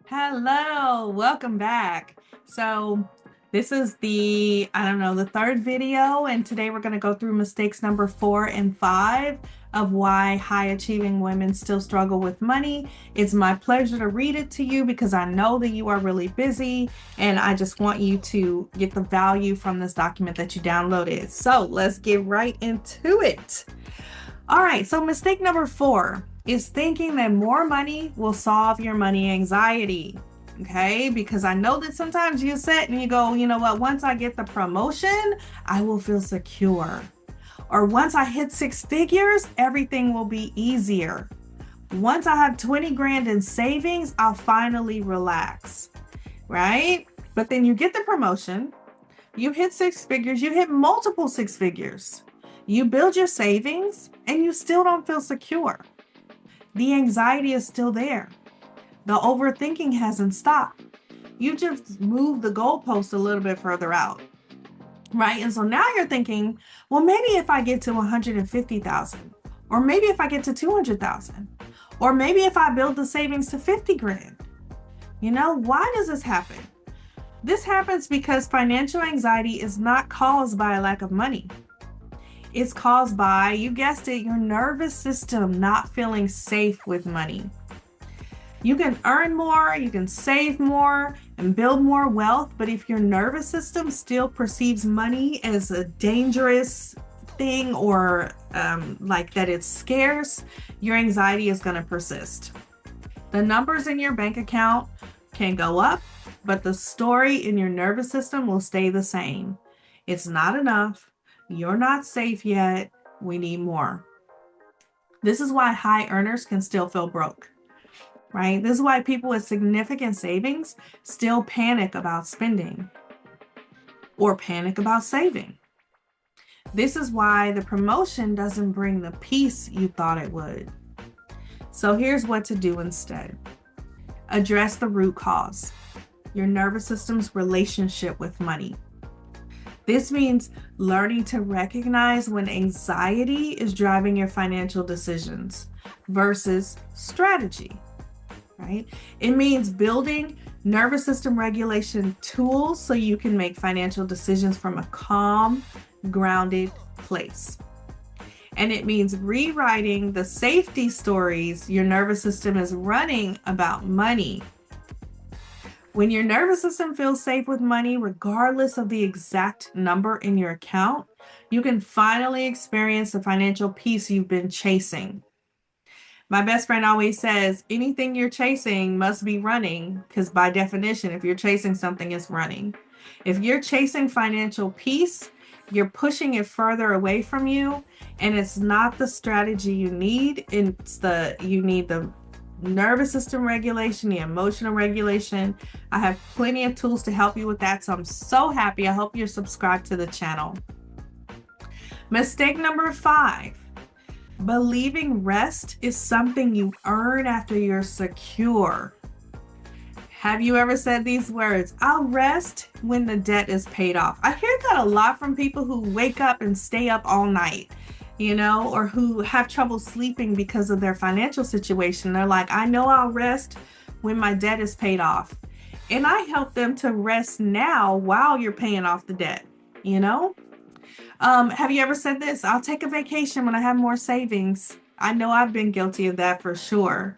Hello, welcome back. So this is the third video, and today we're going to go through mistakes number 4 and 5 of why high achieving women still struggle with money. It's my pleasure to read it to you because I know that you are really busy and I just want you to get the value from this document that you downloaded. So let's get right into it. All right, so mistake number 4 is thinking that more money will solve your money anxiety. Okay, because I know that sometimes you sit and you go, you know what, once I get the promotion, I will feel secure. Or once I hit 6 figures, everything will be easier. Once I have 20 grand in savings, I'll finally relax. Right? But then you get the promotion, you hit 6 figures, you hit multiple 6 figures. You build your savings and you still don't feel secure. The anxiety is still there. The overthinking hasn't stopped. You just moved the goalpost a little bit further out, right? And so now you're thinking, well, maybe if I get to 150,000, or maybe if I get to 200,000, or maybe if I build the savings to 50 grand. You know, why does this happen? This happens because financial anxiety is not caused by a lack of money. It's caused by, you guessed it, your nervous system not feeling safe with money. You can earn more, you can save more, and build more wealth, but if your nervous system still perceives money as a dangerous thing or like that it's scarce, your anxiety is going to persist. The numbers in your bank account can go up, but the story in your nervous system will stay the same. It's not enough. You're not safe yet. We need more. This is why high earners can still feel broke, right? This is why people with significant savings still panic about spending or panic about saving. This is why the promotion doesn't bring the peace you thought it would. So here's what to do instead. Address the root cause, your nervous system's relationship with money. This means learning to recognize when anxiety is driving your financial decisions versus strategy, right? It means building nervous system regulation tools so you can make financial decisions from a calm, grounded place. And it means rewriting the safety stories your nervous system is running about money. When your nervous system feels safe with money, regardless of the exact number in your account, you can finally experience the financial peace you've been chasing. My best friend always says, anything you're chasing must be running, because by definition, if you're chasing something, it's running. If you're chasing financial peace, you're pushing it further away from you, and it's not the strategy you need. You need the nervous system regulation, the emotional regulation. I have plenty of tools to help you with that. So I'm so happy. I hope you're subscribed to the channel. Mistake number 5, believing rest is something you earn after you're secure. Have you ever said these words? I'll rest when the debt is paid off. I hear that a lot from people who wake up and stay up all night, or who have trouble sleeping because of their financial situation. They're like, I know I'll rest when my debt is paid off. And I help them to rest now while you're paying off the debt, Have you ever said this? I'll take a vacation when I have more savings. I know I've been guilty of that for sure.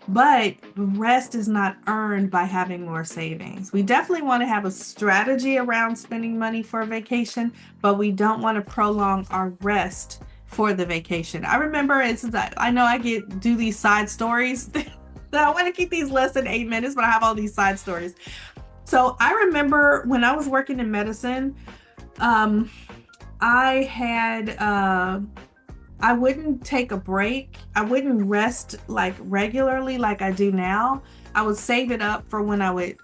But rest is not earned by having more savings. We definitely want to have a strategy around spending money for a vacation, but we don't want to prolong our rest for the vacation. I remember, I know I do these side stories. I want to keep these less than 8 minutes, but I have all these side stories. So I remember when I was working in medicine, I wouldn't take a break. I wouldn't rest like regularly like I do now. I would save it up for when I would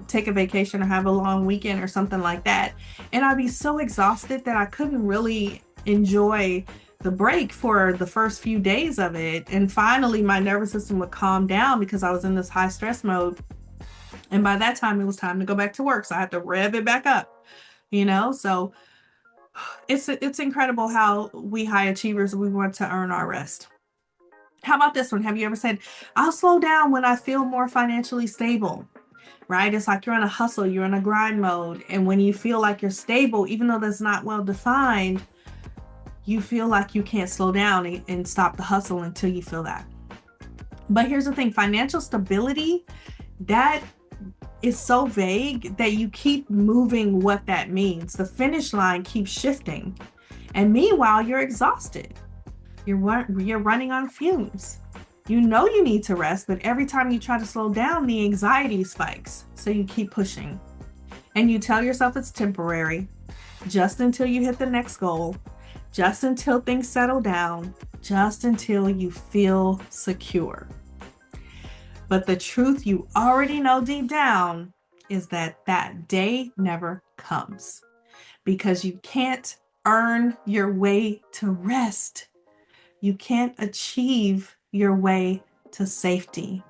take a vacation or have a long weekend or something like that. And I'd be so exhausted that I couldn't really enjoy the break for the first few days of it. And finally, my nervous system would calm down because I was in this high stress mode. And by that time, it was time to go back to work. So I had to rev it back up, So it's incredible how we high achievers, we want to earn our rest. How about this one? Have you ever said, I'll slow down when I feel more financially stable? Right? It's like you're in a hustle, you're in a grind mode. And when you feel like you're stable, even though that's not well defined, you feel like you can't slow down and stop the hustle until you feel that. But here's the thing, financial stability, that is so vague that you keep moving what that means. The finish line keeps shifting. And meanwhile, you're exhausted. You're running on fumes. You know you need to rest, but every time you try to slow down, the anxiety spikes. So you keep pushing. And you tell yourself it's temporary, just until you hit the next goal, just until things settle down, just until you feel secure. But the truth you already know deep down is that that day never comes, because you can't earn your way to rest. You can't achieve your way to safety.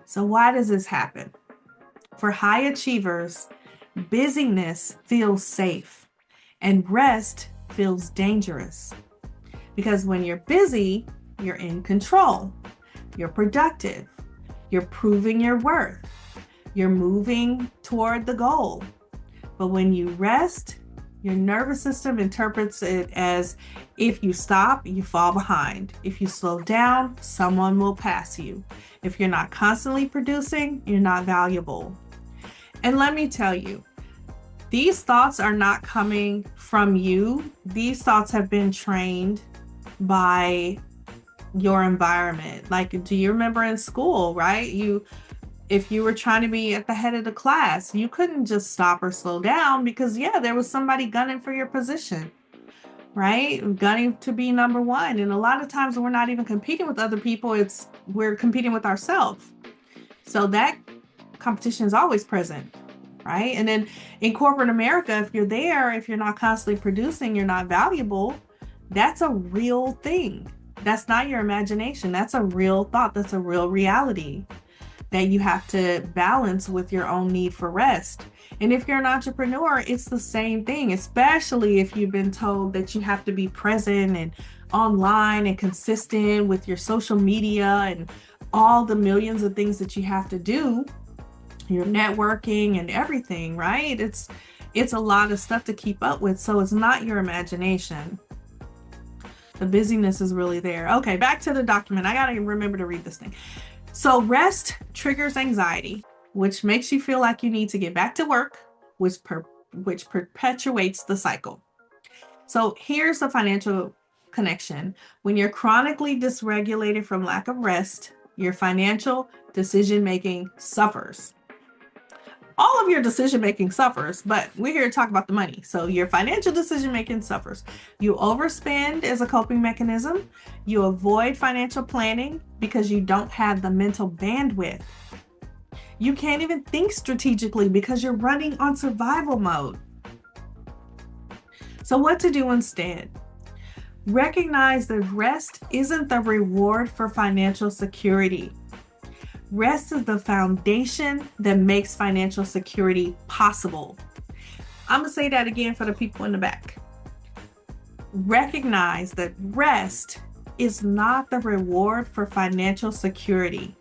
So why does this happen? For high achievers, busyness feels safe and rest feels dangerous. Because when you're busy, you're in control. You're productive. You're proving your worth. You're moving toward the goal. But when you rest, your nervous system interprets it as if you stop, you fall behind. If you slow down, someone will pass you. If you're not constantly producing, you're not valuable. And let me tell you, these thoughts are not coming from you. These thoughts have been trained by your environment. Like, do you remember in school, right? If you were trying to be at the head of the class, you couldn't just stop or slow down because, there was somebody gunning for your position, right? Gunning to be number one. And a lot of times we're not even competing with other people. We're competing with ourselves. So that competition is always present, right? And then in corporate America, if you're not constantly producing, you're not valuable. That's a real thing. That's not your imagination. That's a real thought. That's a real reality that you have to balance with your own need for rest. And if you're an entrepreneur, it's the same thing, especially if you've been told that you have to be present and online and consistent with your social media and all the millions of things that you have to do, your networking and everything, right? It's a lot of stuff to keep up with. So it's not your imagination. The busyness is really there. Okay, back to the document. I got to remember to read this thing. So rest triggers anxiety, which makes you feel like you need to get back to work, which perpetuates the cycle. So here's the financial connection. When you're chronically dysregulated from lack of rest, your financial decision-making suffers. All of your decision-making suffers, but we're here to talk about the money. So your financial decision-making suffers. You overspend as a coping mechanism. You avoid financial planning because you don't have the mental bandwidth. You can't even think strategically because you're running on survival mode. So what to do instead? Recognize that rest isn't the reward for financial security. Rest is the foundation that makes financial security possible. I'm going to say that again for the people in the back. Recognize that rest is not the reward for financial security.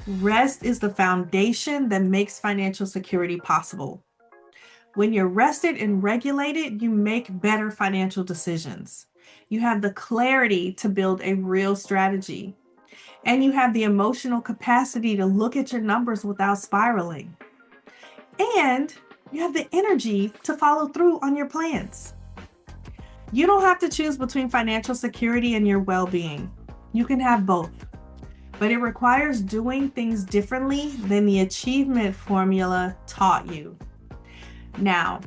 Rest is the foundation that makes financial security possible. When you're rested and regulated, you make better financial decisions. You have the clarity to build a real strategy. And you have the emotional capacity to look at your numbers without spiraling. And you have the energy to follow through on your plans. You don't have to choose between financial security and your well-being. You can have both. But it requires doing things differently than the achievement formula taught you. Now,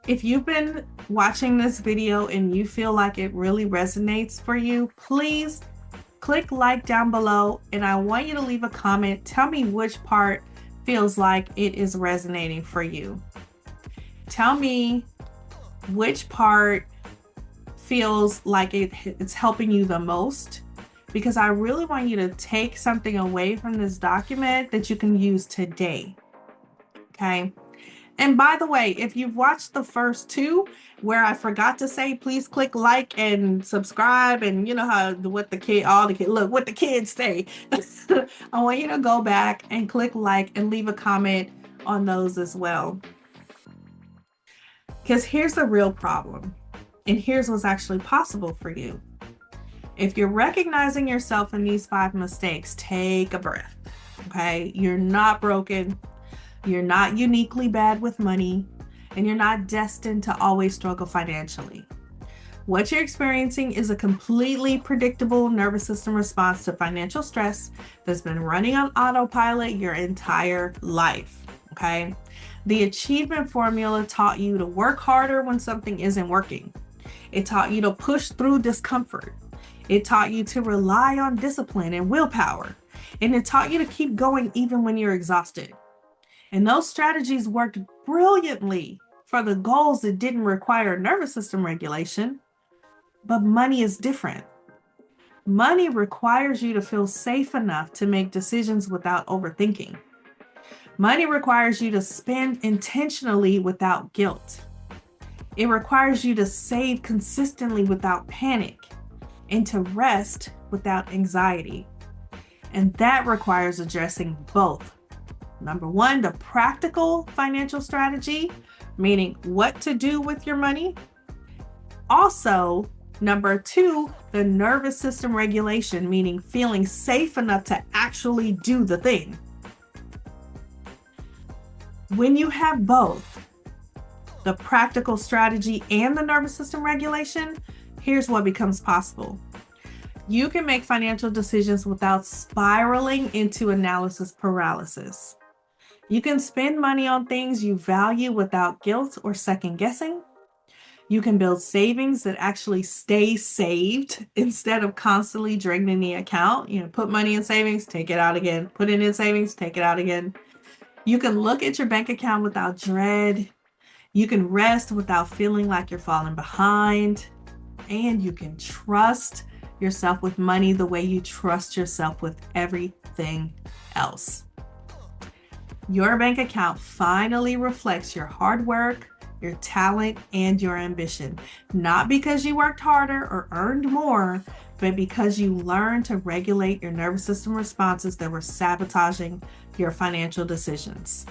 if you've been watching this video and you feel like it really resonates for you, please click like down below, and I want you to leave a comment. Tell me which part feels like it is resonating for you. Tell me which part feels like it's helping you the most, because I really want you to take something away from this document that you can use today. Okay. And by the way, if you've watched the first two where I forgot to say, please click like and subscribe, and you know how what the kid, all the kid, look what the kids say. I want you to go back and click like and leave a comment on those as well. Because here's the real problem, and here's what's actually possible for you. If you're recognizing yourself in these 5 mistakes, take a breath. Okay, you're not broken. You're not uniquely bad with money, and you're not destined to always struggle financially. What you're experiencing is a completely predictable nervous system response to financial stress that's been running on autopilot your entire life, okay? The achievement formula taught you to work harder when something isn't working. It taught you to push through discomfort. It taught you to rely on discipline and willpower. And it taught you to keep going even when you're exhausted. And those strategies worked brilliantly for the goals that didn't require nervous system regulation. But money is different. Money requires you to feel safe enough to make decisions without overthinking. Money requires you to spend intentionally without guilt. It requires you to save consistently without panic and to rest without anxiety. And that requires addressing both. Number one, the practical financial strategy, meaning what to do with your money. Also, number two, the nervous system regulation, meaning feeling safe enough to actually do the thing. When you have both, the practical strategy and the nervous system regulation, here's what becomes possible. You can make financial decisions without spiraling into analysis paralysis. You can spend money on things you value without guilt or second guessing. You can build savings that actually stay saved instead of constantly draining the account. You know, put money in savings, take it out again. Put it in savings, take it out again. You can look at your bank account without dread. You can rest without feeling like you're falling behind. And you can trust yourself with money the way you trust yourself with everything else. Your bank account finally reflects your hard work, your talent, and your ambition. Not because you worked harder or earned more, but because you learned to regulate your nervous system responses that were sabotaging your financial decisions.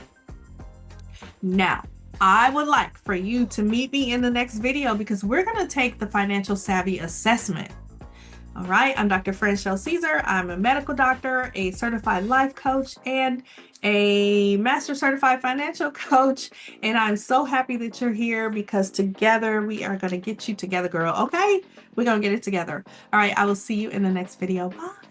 Now, I would like for you to meet me in the next video because we're going to take the financial savvy assessment. All right, I'm Dr. Franchelle Caesar. I'm a medical doctor, a certified life coach, and a master certified financial coach. And I'm so happy that you're here because together we are going to get you together, girl. Okay, we're going to get it together. All right, I will see you in the next video. Bye.